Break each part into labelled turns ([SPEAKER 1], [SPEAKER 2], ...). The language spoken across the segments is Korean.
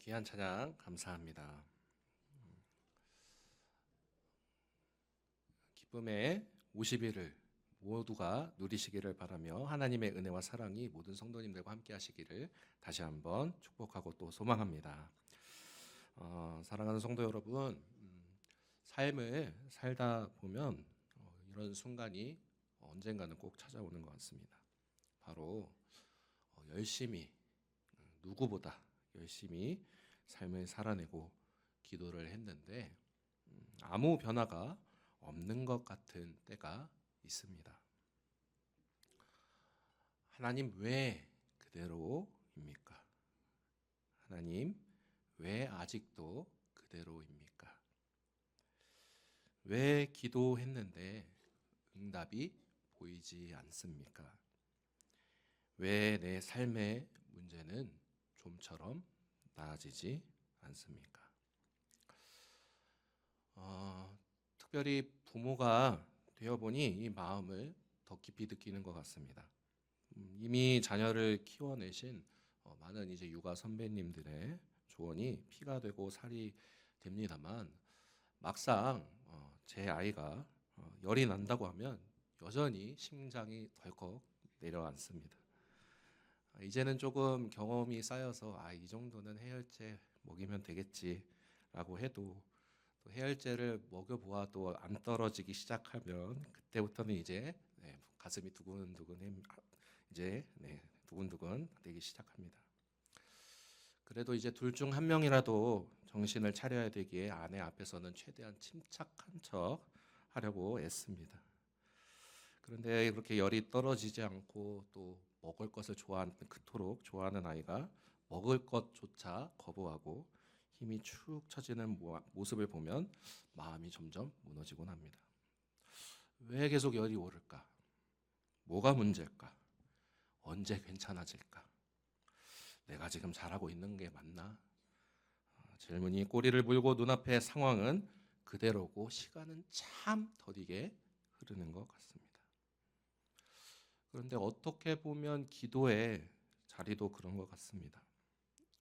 [SPEAKER 1] 귀한 찬양 감사합니다. 기쁨의 50일을 모두가 누리시기를 바라며 하나님의 은혜와 사랑이 모든 성도님들과 함께 하시기를 다시 한번 축복하고 또 소망합니다. 사랑하는 성도 여러분, 삶을 살다 보면 이런 순간이 언젠가는 꼭 찾아오는 것 같습니다. 바로 열심히, 누구보다 열심히 삶을 살아내고 기도를 했는데 아무 변화가 없는 것 같은 때가 있습니다. 하나님 왜 그대로입니까? 하나님 왜 아직도 그대로입니까? 왜 기도했는데 응답이 보이지 않습니까? 왜 내 삶의 문제는 좀처럼 나아지지 않습니까? 특별히 부모가 되어보니 이 마음을 더 깊이 느끼는 것 같습니다. 이미 자녀를 키워내신 많은 이제 육아 선배님들의 조언이 피가 되고 살이 됩니다만 막상 제 아이가 열이 난다고 하면 여전히 심장이 덜컥 내려앉습니다. 이제는 조금 경험이 쌓여서 이 정도는 해열제 먹이면 되겠지라고 해도 또 해열제를 먹여보아도 안 떨어지기 시작하면 그때부터는 이제 가슴이 두근두근 이제 두근두근 되기 시작합니다. 그래도 이제 둘 중 한 명이라도 정신을 차려야 되기에 아내 앞에서는 최대한 침착한 척 하려고 애씁니다. 그런데 그렇게 열이 떨어지지 않고 또 먹을 것을 그토록 좋아하는 아이가 먹을 것조차 거부하고 힘이 축 처지는 모습을 보면 마음이 점점 무너지곤 합니다. 왜 계속 열이 오를까? 뭐가 문제일까? 언제 괜찮아질까? 내가 지금 잘하고 있는 게 맞나? 질문이 꼬리를 물고 눈앞의 상황은 그대로고 시간은 참 더디게 흐르는 것 같습니다. 그런데 어떻게 보면 기도의 자리도 그런 것 같습니다.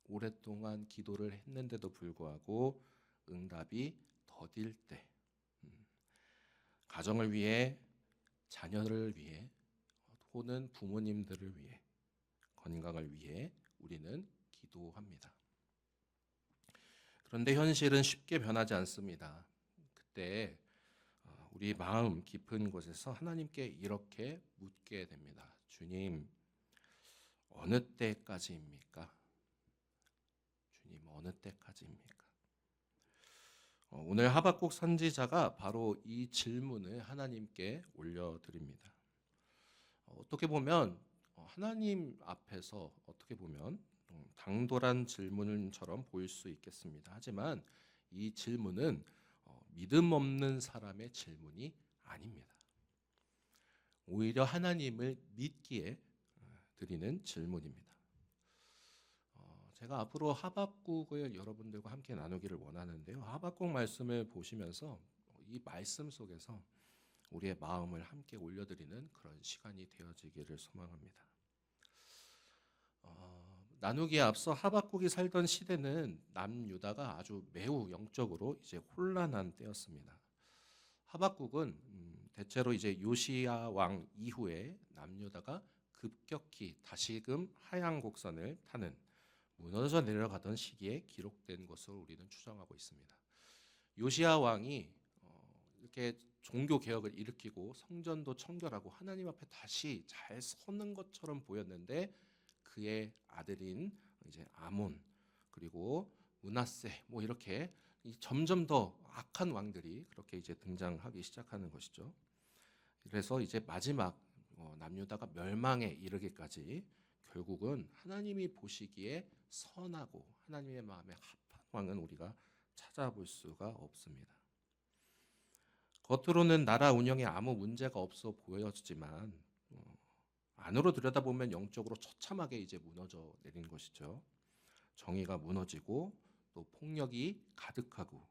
[SPEAKER 1] 오랫동안 기도를 했는데도 불구하고 응답이 더딜 때, 가정을 위해, 자녀를 위해, 또는 부모님들을 위해, 건강을 위해 우리는 기도합니다. 그런데 현실은 쉽게 변하지 않습니다. 그때 우리 마음 깊은 곳에서 하나님께 이렇게 묻게 됩니다. 주님, 어느 때까지입니까? 주님, 어느 때까지입니까? 오늘 하박국 선지자가 바로 이 질문을 하나님께 올려드립니다. 어떻게 보면 하나님 앞에서 어떻게 보면 당돌한 질문처럼 보일 수 있겠습니다. 하지만 이 질문은 믿음 없는 사람의 질문이 아닙니다. 오히려 하나님을 믿기에 드리는 질문입니다. 제가 앞으로 하박국을 여러분들과 함께 나누기를 원하는데요. 하박국 말씀을 보시면서 이 말씀 속에서 우리의 마음을 함께 올려드리는 그런 시간이 되어지기를 소망합니다. 나누기에 앞서 하박국이 살던 시대는 남유다가 아주 매우 영적으로 이제 혼란한 때였습니다. 하박국은 대체로 이제 요시야 왕 이후에 남유다가 급격히 다시금 하향 곡선을 타는 무너져 내려가던 시기에 기록된 것으로 우리는 추정하고 있습니다. 요시야 왕이 이렇게 종교 개혁을 일으키고 성전도 청결하고 하나님 앞에 다시 잘 서는 것처럼 보였는데 그의 아들인 이제 아몬 그리고 므낫세 이렇게 점점 더 악한 왕들이 그렇게 이제 등장하기 시작하는 것이죠. 그래서 이제 마지막 남유다가 멸망에 이르기까지 결국은 하나님이 보시기에 선하고 하나님의 마음에 합한 왕은 우리가 찾아볼 수가 없습니다. 겉으로는 나라 운영에 아무 문제가 없어 보여지지만 안으로 들여다보면 영적으로 처참하게 이제 무너져 내린 것이죠. 정의가 무너지고 또 폭력이 가득하고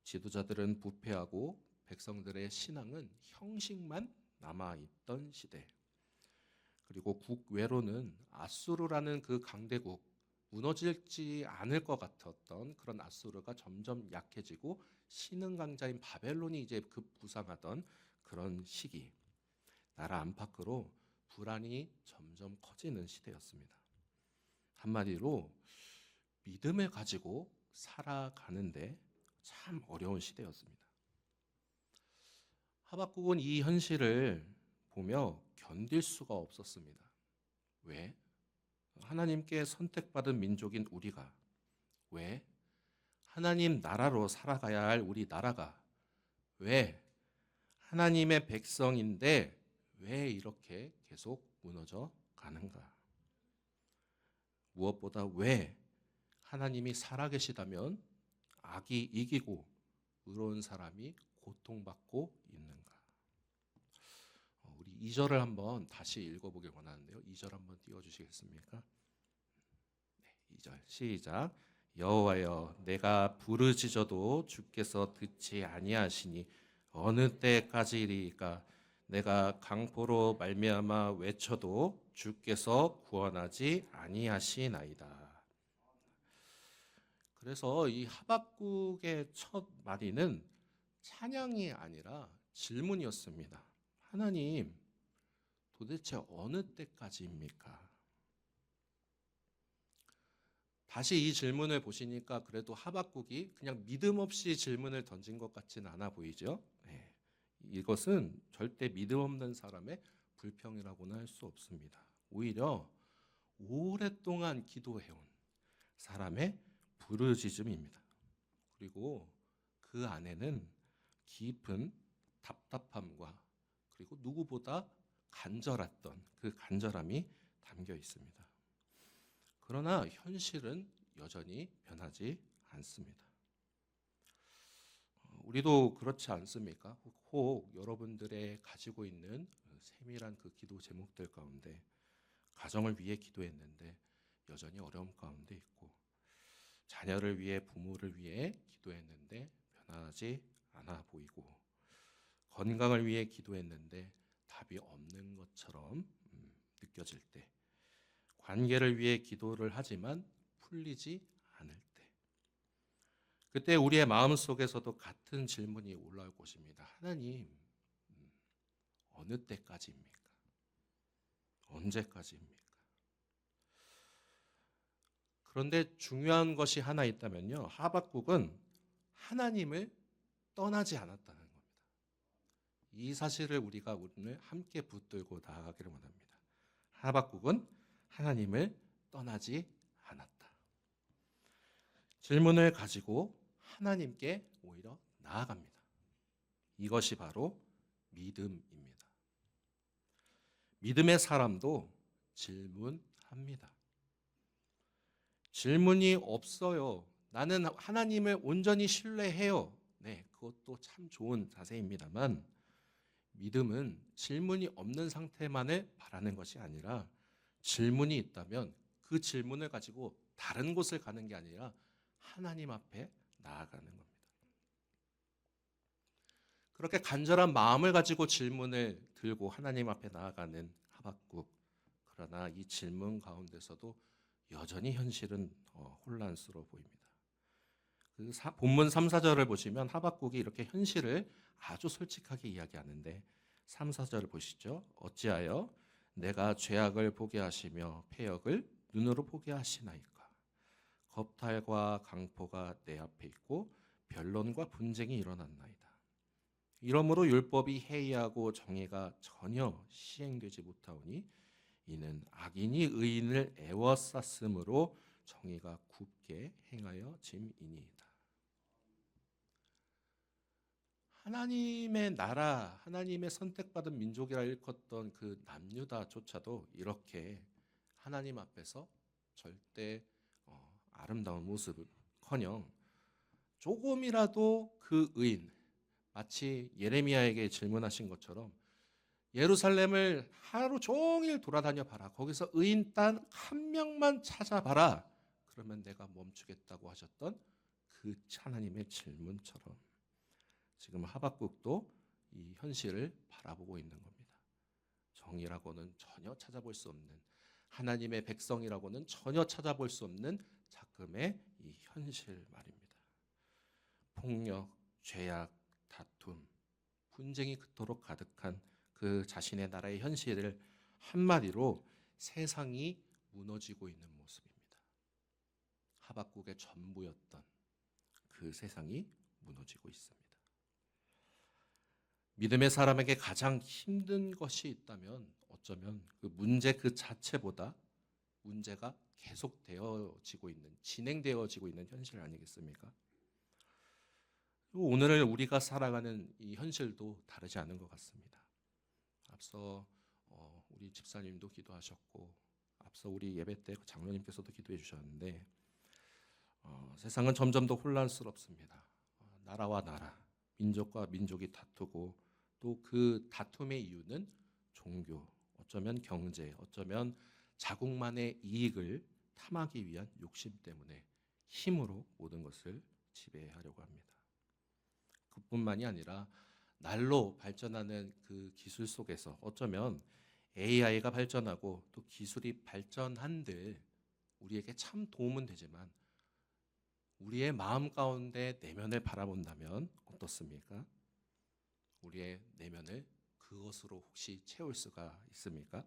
[SPEAKER 1] 지도자들은 부패하고 백성들의 신앙은 형식만 남아있던 시대. 그리고 국외로는 아수르라는 그 강대국 무너질지 않을 것 같았던 그런 아수르가 점점 약해지고 신흥 강자인 바벨론이 이제 급부상하던 그런 시기, 나라 안팎으로 불안이 점점 커지는 시대였습니다. 한마디로 믿음을 가지고 살아가는데 참 어려운 시대였습니다. 하박국은 이 현실을 보며 견딜 수가 없었습니다. 왜? 하나님께 선택받은 민족인 우리가, 왜? 하나님 나라로 살아가야 할 우리 나라가, 왜? 하나님의 백성인데 왜 이렇게 계속 무너져 가는가? 무엇보다 왜 하나님이 살아계시다면 악이 이기고 의로운 사람이 고통받고 있는가? 우리 2절을 한번 다시 읽어보길 원하는데요. 2절 한번 띄워주시겠습니까? 네, 2절 시작. 여호와여, 내가 부르짖어도 주께서 듣지 아니하시니 어느 때까지리까? 내가 강포로 말미암아 외쳐도 주께서 구원하지 아니하시나이다. 그래서 이 하박국의 첫 마디는 찬양이 아니라 질문이었습니다. 하나님, 도대체 어느 때까지입니까? 다시 이 질문을 보시니까 그래도 하박국이 그냥 믿음 없이 질문을 던진 것 같지는 않아 보이죠? 네. 이것은 절대 믿음 없는 사람의 불평이라고는 할 수 없습니다. 오히려 오랫동안 기도해온 사람의 부르짖음입니다. 그리고 그 안에는 깊은 답답함과 그리고 누구보다 간절했던 그 간절함이 담겨 있습니다. 그러나 현실은 여전히 변하지 않습니다. 우리도 그렇지 않습니까? 혹 여러분들의 가지고 있는 세밀한 그 기도 제목들 가운데 가정을 위해 기도했는데 여전히 어려움 가운데 있고, 자녀를 위해 부모를 위해 기도했는데 변하지 않아 보이고, 건강을 위해 기도했는데 답이 없는 것처럼 느껴질 때, 관계를 위해 기도를 하지만 풀리지 않을 때, 그때 우리의 마음속에서도 같은 질문이 올라올 것입니다. 하나님, 어느 때까지입니까? 언제까지입니까? 그런데 중요한 것이 하나 있다면요, 하박국은 하나님을 떠나지 않았다는 겁니다. 이 사실을 우리가 오늘 함께 붙들고 나아가기를 원합니다. 하박국은 하나님을 떠나지 않았다. 질문을 가지고 하나님께 오히려 나아갑니다. 이것이 바로 믿음입니다. 믿음의 사람도 질문합니다. 질문이 없어요. 나는 하나님을 온전히 신뢰해요. 네, 그것도 참 좋은 자세입니다만, 믿음은 질문이 없는 상태만을 바라는 것이 아니라 질문이 있다면 그 질문을 가지고 다른 곳을 가는 게 아니라 하나님 앞에 나아가는 겁니다. 그렇게 간절한 마음을 가지고 질문을 들고 하나님 앞에 나아가는 하박국. 그러나 이 질문 가운데서도 여전히 현실은 혼란스러워 보입니다. 그 본문 3, 4절을 보시면 하박국이 이렇게 현실을 아주 솔직하게 이야기하는데, 3, 4절을 보시죠. 어찌하여 내가 죄악을 보게 하시며 패역을 눈으로 보게 하시나이까? 겁탈과 강포가 내 앞에 있고 변론과 분쟁이 일어났나이다. 이러므로 율법이 해이하고 정의가 전혀 시행되지 못하오니 이는 악인이 의인을 애워쌌으므로 정의가 굽게 행하여 짐이니이다. 하나님의 나라, 하나님의 선택받은 민족이라 일컫던 그 남유다조차도 이렇게 하나님 앞에서 절대 아름다운 모습은커녕 조금이라도 그 의인, 마치 예레미야에게 질문하신 것처럼 예루살렘을 하루 종일 돌아다녀 봐라. 거기서 의인 단 한 명만 찾아봐라. 그러면 내가 멈추겠다고 하셨던 그 하나님의 질문처럼 지금 하박국도 이 현실을 바라보고 있는 겁니다. 정의라고는 전혀 찾아볼 수 없는, 하나님의 백성이라고는 전혀 찾아볼 수 없는 작금의 이 현실 말입니다. 폭력, 죄악, 다툼, 분쟁이 그토록 가득한 그 자신의 나라의 현실을 한마디로 세상이 무너지고 있는 모습입니다. 하박국의 전부였던 그 세상이 무너지고 있습니다. 믿음의 사람에게 가장 힘든 것이 있다면 어쩌면 그 문제 그 자체보다 문제가 계속되어지고 있는, 진행되어지고 있는 현실 아니겠습니까? 오늘 우리가 살아가는 이 현실도 다르지 않은 것 같습니다. 앞서 우리 집사님도 기도하셨고, 앞서 우리 예배 때 장로님께서도 기도해 주셨는데, 세상은 점점 더 혼란스럽습니다. 나라와 나라, 민족과 민족이 다투고, 또 그 다툼의 이유는 종교, 어쩌면 경제, 어쩌면 자국만의 이익을 탐하기 위한 욕심 때문에 힘으로 모든 것을 지배하려고 합니다. 그뿐만이 아니라 날로 발전하는 그 기술 속에서 어쩌면 AI가 발전하고 또 기술이 발전한들 우리에게 참 도움은 되지만 우리의 마음 가운데 내면을 바라본다면 어떻습니까? 우리의 내면을 그것으로 혹시 채울 수가 있습니까?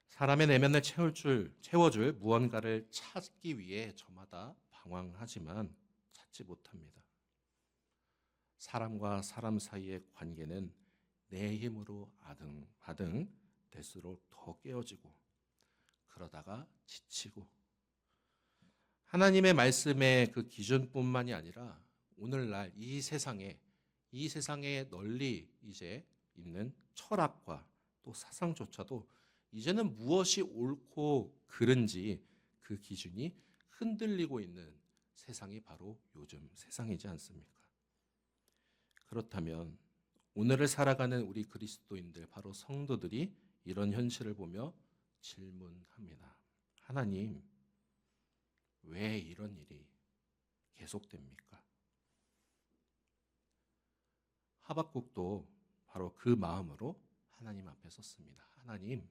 [SPEAKER 1] 사람의 내면을 채워줄 무언가를 찾기 위해 저마다 방황하지만 찾지 못합니다. 사람과 사람 사이의 관계는 내 힘으로 아등바등 될수록 더 깨어지고 그러다가 지치고 하나님의 말씀의 그 기준뿐만이 아니라 오늘날 이 세상에 널리 이제 있는 철학과 또 사상조차도 이제는 무엇이 옳고 그른지 그 기준이 흔들리고 있는 세상이 바로 요즘 세상이지 않습니까? 그렇다면 오늘을 살아가는 우리 그리스도인들, 바로 성도들이 이런 현실을 보며 질문합니다. 하나님, 왜 이런 일이 계속됩니까? 하박국도 바로 그 마음으로 하나님 앞에 섰습니다. 하나님,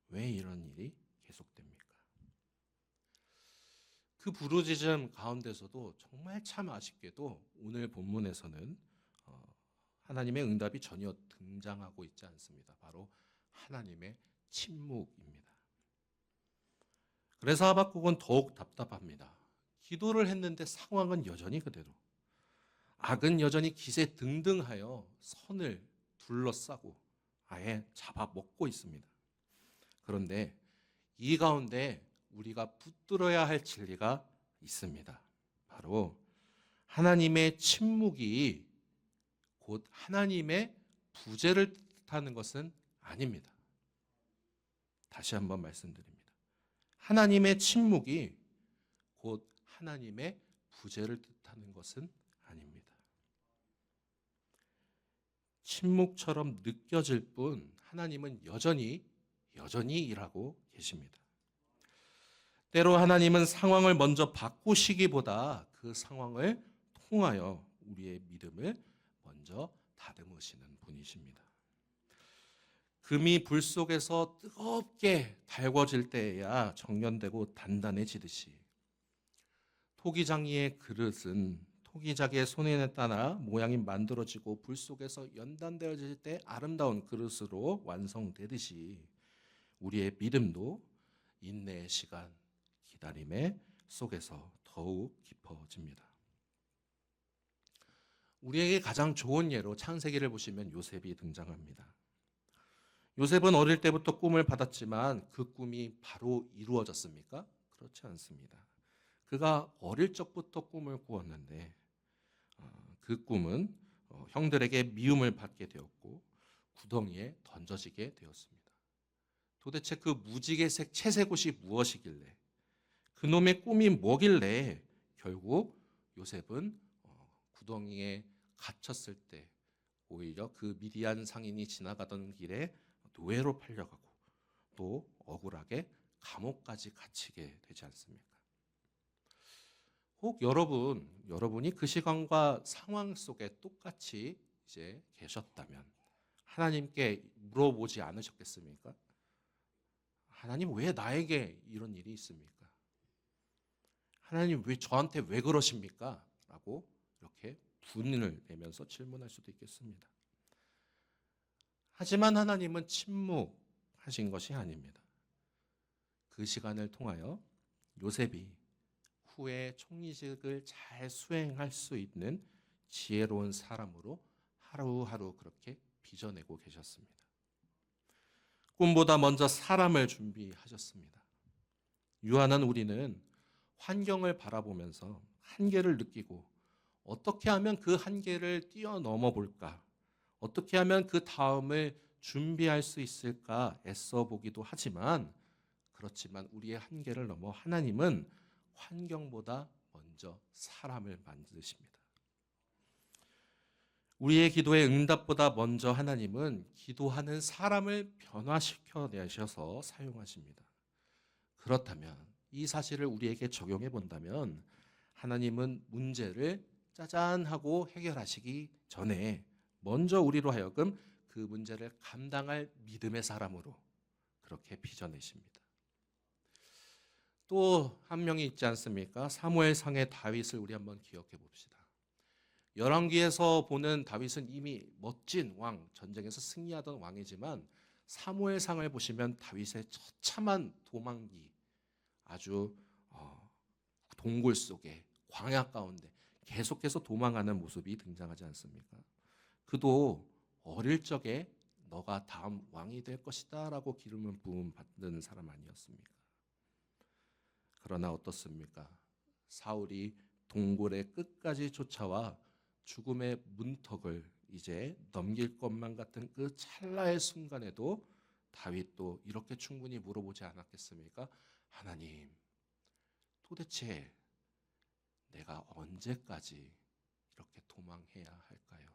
[SPEAKER 1] 왜 이런 일이 계속됩니까? 그 부르짖음 가운데서도 정말 참 아쉽게도 오늘 본문에서는 하나님의 응답이 전혀 등장하고 있지 않습니다. 바로 하나님의 침묵입니다. 그래서 하박국은 더욱 답답합니다. 기도를 했는데 상황은 여전히 그대로, 악은 여전히 기세등등하여 선을 둘러싸고 아예 잡아먹고 있습니다. 그런데 이 가운데 우리가 붙들어야 할 진리가 있습니다. 바로 하나님의 침묵이 곧 하나님의 부재를 뜻하는 것은 아닙니다. 다시 한번 말씀드립니다. 하나님의 침묵이 곧 하나님의 부재를 뜻하는 것은 아닙니다. 침묵처럼 느껴질 뿐 하나님은 여전히 일하고 계십니다. 때로 하나님은 상황을 먼저 바꾸시기보다 그 상황을 통하여 우리의 믿음을 먼저 다듬으시는 분이십니다. 금이 불 속에서 뜨겁게 달궈질 때에야 정련되고 단단해지듯이 토기장이의 그릇은 토기장의 손에 따라 모양이 만들어지고 불 속에서 연단되어질 때 아름다운 그릇으로 완성되듯이 우리의 믿음도 인내의 시간, 기다림의 속에서 더욱 깊어집니다. 우리에게 가장 좋은 예로 창세기를 보시면 요셉이 등장합니다. 요셉은 어릴 때부터 꿈을 받았지만 그 꿈이 바로 이루어졌습니까? 그렇지 않습니다. 그가 어릴 적부터 꿈을 꾸었는데 그 꿈은 형들에게 미움을 받게 되었고 구덩이에 던져지게 되었습니다. 도대체 그 무지개색 채색옷이 무엇이길래, 그놈의 꿈이 뭐길래 결국 요셉은 구덩이에 갇혔을 때 오히려 그 미디안 상인이 지나가던 길에 노예로 팔려가고 또 억울하게 감옥까지 갇히게 되지 않습니까? 혹 여러분이 그 시간과 상황 속에 똑같이 이제 계셨다면 하나님께 물어보지 않으셨겠습니까? 하나님 왜 나에게 이런 일이 있습니까? 하나님 왜 저한테 왜 그러십니까? 라고 이렇게 분을 내면서 질문할 수도 있겠습니다. 하지만 하나님은 침묵하신 것이 아닙니다. 그 시간을 통하여 요셉이 후에 총리직을 잘 수행할 수 있는 지혜로운 사람으로 하루하루 그렇게 빚어내고 계셨습니다. 꿈보다 먼저 사람을 준비하셨습니다. 유한한 우리는 환경을 바라보면서 한계를 느끼고 어떻게 하면 그 한계를 뛰어넘어 볼까? 어떻게 하면 그 다음을 준비할 수 있을까 애써 보기도 하지만 그렇지만 우리의 한계를 넘어 하나님은 환경보다 먼저 사람을 만드십니다. 우리의 기도의 응답보다 먼저 하나님은 기도하는 사람을 변화시켜 내셔서 사용하십니다. 그렇다면 이 사실을 우리에게 적용해 본다면 하나님은 문제를 짜잔 하고 해결하시기 전에 먼저 우리로 하여금 그 문제를 감당할 믿음의 사람으로 그렇게 빚어내십니다. 또 한 명이 있지 않습니까? 사무엘상의 다윗을 우리 한번 기억해 봅시다. 열왕기에서 보는 다윗은 이미 멋진 왕, 전쟁에서 승리하던 왕이지만 사무엘상을 보시면 다윗의 처참한 도망기, 아주 동굴 속에 광야 가운데 계속해서 도망하는 모습이 등장하지 않습니까? 그도 어릴 적에 너가 다음 왕이 될 것이다 라고 기름을 부음 받는 사람 아니었습니까? 그러나 어떻습니까? 사울이 동굴의 끝까지 쫓아와 죽음의 문턱을 이제 넘길 것만 같은 그 찰나의 순간에도 다윗도 이렇게 충분히 물어보지 않았겠습니까? 하나님, 도대체 내가 언제까지 이렇게 도망해야 할까요?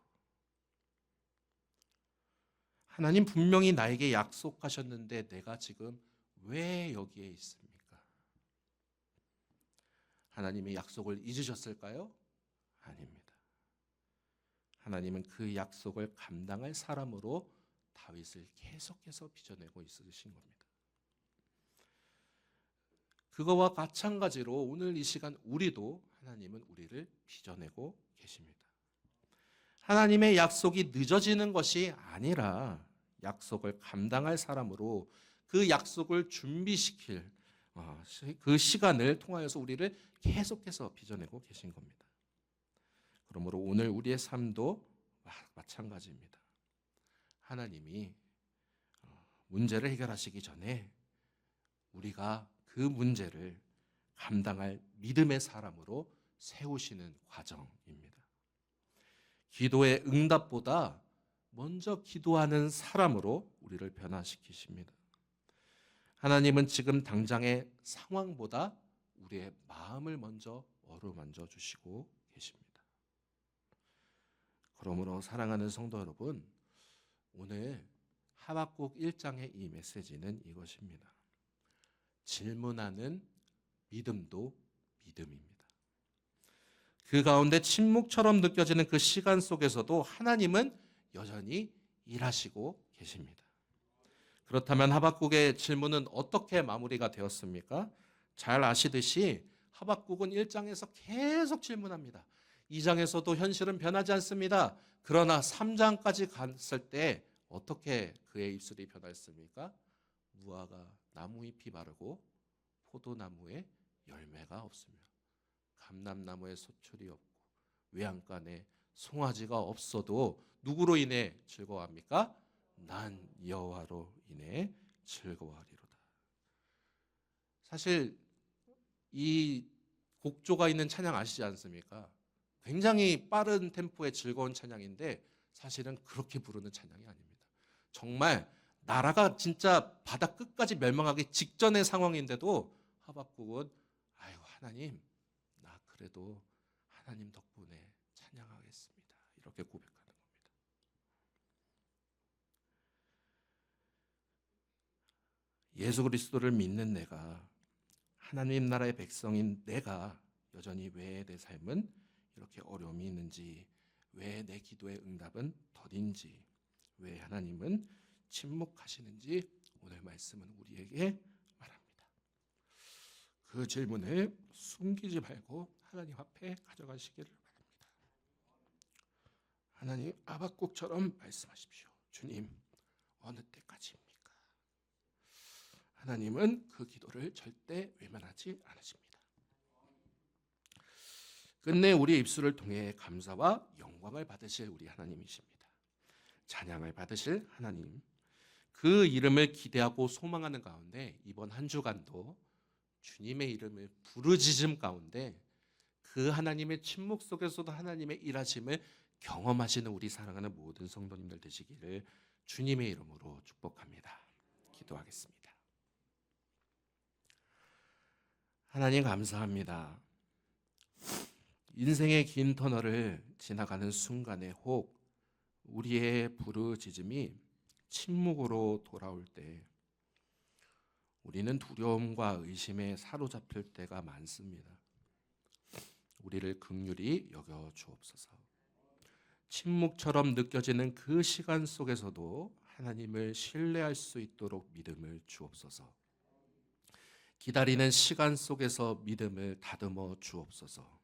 [SPEAKER 1] 하나님 분명히 나에게 약속하셨는데 내가 지금 왜 여기에 있습니까? 하나님의 약속을 잊으셨을까요? 아닙니다. 하나님은 그 약속을 감당할 사람으로 다윗을 계속해서 빚어내고 있으신 겁니다. 그거와 마찬가지로 오늘 이 시간 우리도 하나님은 우리를 빚어내고 계십니다. 하나님의 약속이 늦어지는 것이 아니라 약속을 감당할 사람으로 그 약속을 준비시킬 그 시간을 통하여서 우리를 계속해서 빚어내고 계신 겁니다. 그러므로 오늘 우리의 삶도 마찬가지입니다. 하나님이 문제를 해결하시기 전에 우리가 그 문제를 감당할 믿음의 사람으로 세우시는 과정입니다. 기도의 응답보다 먼저 기도하는 사람으로 우리를 변화시키십니다. 하나님은 지금 당장의 상황보다 우리의 마음을 먼저 어루만져 주시고 계십니다. 그러므로 사랑하는 성도 여러분, 오늘 하박국 1장의 이 메시지는 이것입니다. 질문하는 믿음도 믿음입니다. 그 가운데 침묵처럼 느껴지는 그 시간 속에서도 하나님은 여전히 일하시고 계십니다. 그렇다면 하박국의 질문은 어떻게 마무리가 되었습니까? 잘 아시듯이 하박국은 1장에서 계속 질문합니다. 2장에서도 현실은 변하지 않습니다. 그러나 3장까지 갔을 때 어떻게 그의 입술이 변했습니까? 무화과 나무잎이 마르고 포도나무에 열매가 없으며 감람나무에 소출이 없고 외양간에 송아지가 없어도 누구로 인해 즐거워합니까? 난 여호와로 인해 즐거워하리로다. 사실 이 곡조가 있는 찬양 아시지 않습니까? 굉장히 빠른 템포의 즐거운 찬양인데 사실은 그렇게 부르는 찬양이 아닙니다. 정말 나라가 진짜 바다 끝까지 멸망하기 직전의 상황인데도 하박국은 아이고 하나님, 나 그래도 하나님 덕분에 찬양하겠습니다. 이렇게 고백하는 겁니다. 예수 그리스도를 믿는 내가, 하나님 나라의 백성인 내가 여전히 왜 내 삶은 이렇게 어려움이 있는지, 왜 내 기도의 응답은 더딘지, 왜 하나님은 침묵하시는지 오늘 말씀은 우리에게 그 질문을 숨기지 말고 하나님 앞에 가져가시기를 바랍니다. 하나님 아바국처럼 말씀하십시오. 주님, 어느 때까지입니까? 하나님은 그 기도를 절대 외면하지 않으십니다. 끝내 우리 입술을 통해 감사와 영광을 받으실 우리 하나님이십니다. 찬양을 받으실 하나님, 그 이름을 기대하고 소망하는 가운데 이번 한 주간도 주님의 이름을 부르짖음 가운데 그 하나님의 침묵 속에서도 하나님의 일하심을 경험하시는 우리 사랑하는 모든 성도님들 되시기를 주님의 이름으로 축복합니다. 기도하겠습니다. 하나님 감사합니다. 인생의 긴 터널을 지나가는 순간에 혹 우리의 부르짖음이 침묵으로 돌아올 때 우리는 두려움과 의심에 사로잡힐 때가 많습니다. 우리를 긍휼히 여겨 주옵소서. 침묵처럼 느껴지는 그 시간 속에서도 하나님을 신뢰할 수 있도록 믿음을 주옵소서. 기다리는 시간 속에서 믿음을 다듬어 주옵소서.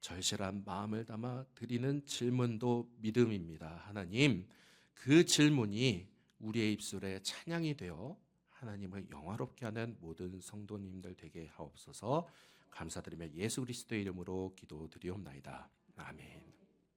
[SPEAKER 1] 절실한 마음을 담아 드리는 질문도 믿음입니다. 하나님, 그 질문이 우리의 입술에 찬양이 되어 하나님을 영화롭게 하는 모든 성도님들 되게 하옵소서. 감사드리며 예수 그리스도의 이름으로 기도드리옵나이다. 아멘.